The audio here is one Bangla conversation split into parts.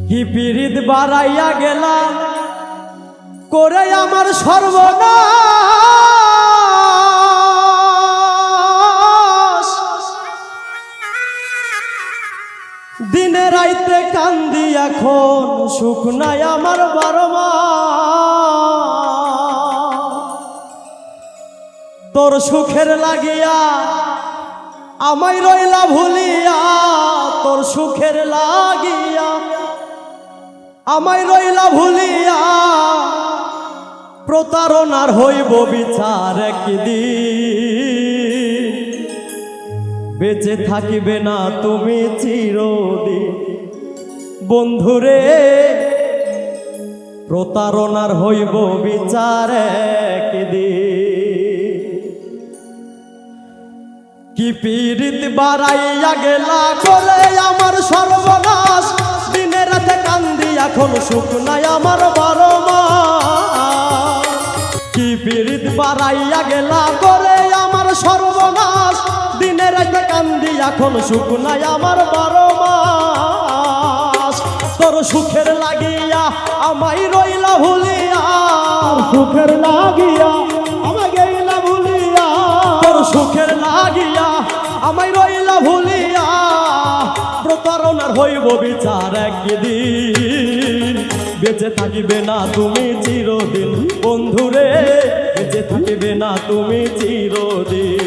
কি পীড়িত বাড়াইয়া গেলা করে আমার সর্বনাশ। দিনে রাইতে কান্দি এখন সুখ নাই আমার 12 মাস। তোর সুখের লাগিয়া আমায় রইলা ভুলিয়া, তোর সুখের লাগিয়া আমায় রইলা ভুলিয়া, প্রতারণার হইব বিচার একদিন। বেঁচে থাকিবে না তুমি চিরদিন বন্ধুরে, প্রতারণার হইব বিচার একদিন। কি পীড়িত বাড়াইয়া গেলা করে আমার সর্বনাশ। দিনে রাতে কান্দি এখন সুখ নাই আমার 12 মাস। কি পীড়িত বাড়াইয়া গেলা করে আমার সর্বনাশ। দিনে রাতে কান্দি এখন সুখ নাই আমার 12 মাস। তোর সুখের লাগিয়া আমায় রইলা ভুলিয়া, সুখের লাগিয়া আমায় গেলা ভুলিয়া, তোর সুখের লাগিয়া আমায় রইলা ভুলিয়া, প্রতারণার হইব বিচার একদিন। বেঁচে থাকিবে না তুমি চিরদিন বন্ধুরে, বেঁচে থাকিবে না তুমি চিরদিন।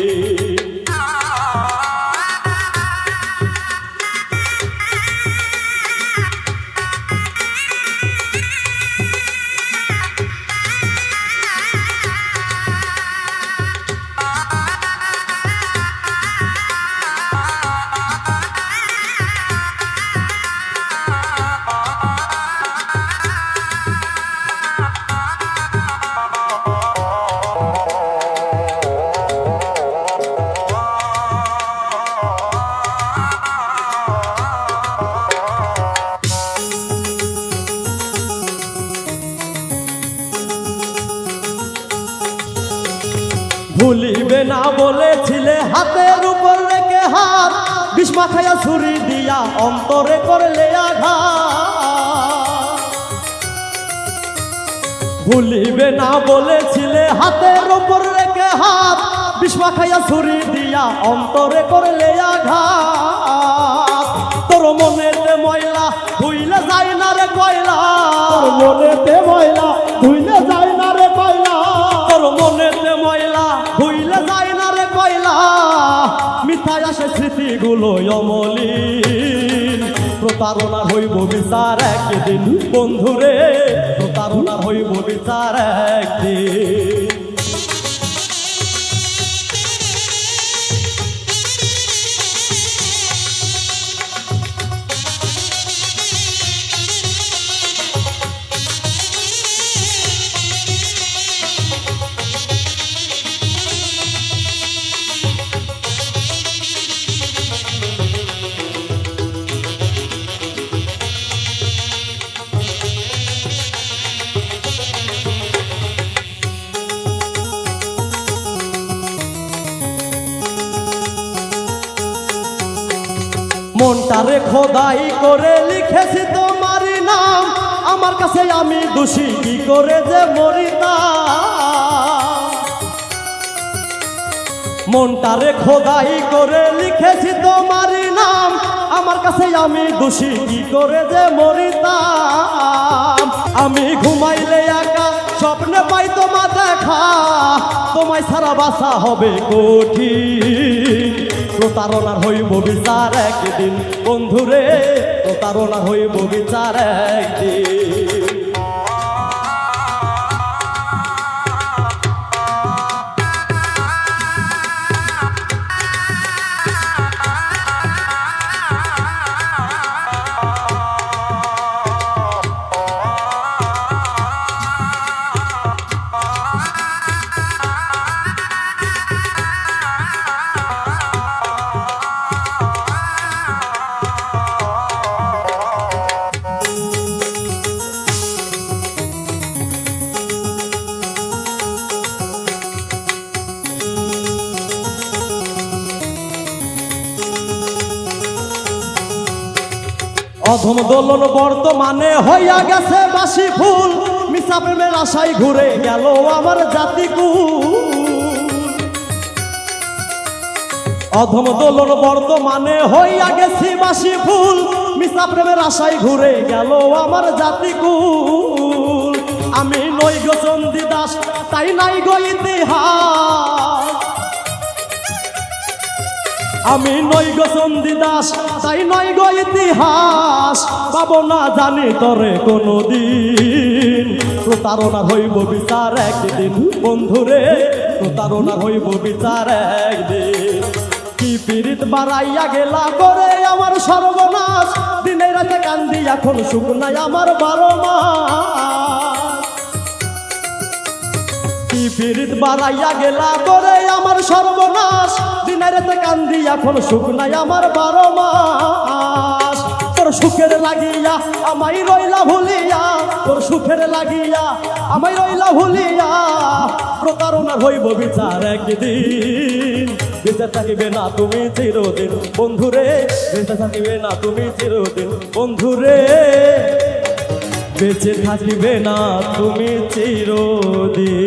ভুলিবে না বলেছিলে হাতের উপর রেখে হাত, বিষ মাখাইয়া ছুরি দিয়া অন্তরে করলে আঘাত। ভুলিবে না বলেছিলে হাতের উপর রেখে হাত, বিষ মাখাইয়া ছুরি দিয়া অন্তরে করলে আঘাত। তোর মনেতে ময়লা ধুইলে যায় না রে কয়লা, তোর মনেতে ময়লা ধুইলে যায় না রে কয়লা, তোর মনেতে ময়লা ধুইলে যায় না রে কয়লা। মিথায় আসে স্মৃতিগুলো অমলিন, প্রতারণার হইব বিচার একদিন বন্ধুরে, প্রতারণার হইব বিচার একদিন। মনটারে খোদাই করে লিখেছি তোমারই নাম, আমার কাছে আমি দোষী কি করে যে মরিতাম। মনটারে খোদাই করে লিখেছি তোমারই নাম, আমার কাছে আমি দোষী কি করে যে মরিতাম। আমি ঘুমাইলে একা স্বপ্নে পাই তোমার দেখা, তোমায় ছাড়া বাসা হবে কঠিন। প্রতারণার হইব বিচার একদিন বন্ধুরে, প্রতারণার হইব বিচার একদিন। অধম দোলন বর্তমানে হইয়া গেছে বাসি ফুল, মিছা প্রেমের আশায় ঘুরে গেল আমার জাতিকুল। অধম দোলন বর্তমানে হইয়া গেছি বাসি ফুল, মিছা প্রেমের আশায় ঘুরে গেল আমার জাতিকুল। আমি নই গো চণ্ডীদাস, তাই নাই গো ইতিহাস। আমি নই গো চণ্ডীদাস, তাই নই গো ইতিহাস। পাবো না জানি তরে কোনদিন, প্রতারণা হইব বিচার একদিন বন্ধুরে, প্রতারণা হইব বিচার একদিন। কি পীড়িত বাড়াইয়া গেলা করে আমার সর্বনাশ, দিনে রাতে কান্দি এখন সুখ নাই আমার 12 মাস। কি পীড়িত বাড়াইয়া গেলা করে আমার সর্বনাশ, দিনে রাতে কান্দি এখন সুখ নাই আমার 12 মাস। তোর সুখের লাগিয়া আমায় রইলা ভুলিয়া, তোর সুখের লাগিয়া আমায় রইলা ভুলিয়া, প্রতারণার হইব বিচার একদিন। বেঁচে থাকিবে না তুমি চিরদিন বন্ধুরে, বেঁচে থাকিবে না তুমি চিরদিন বন্ধুরে, বেঁচে থাকিবে না তুমি চিরদিন।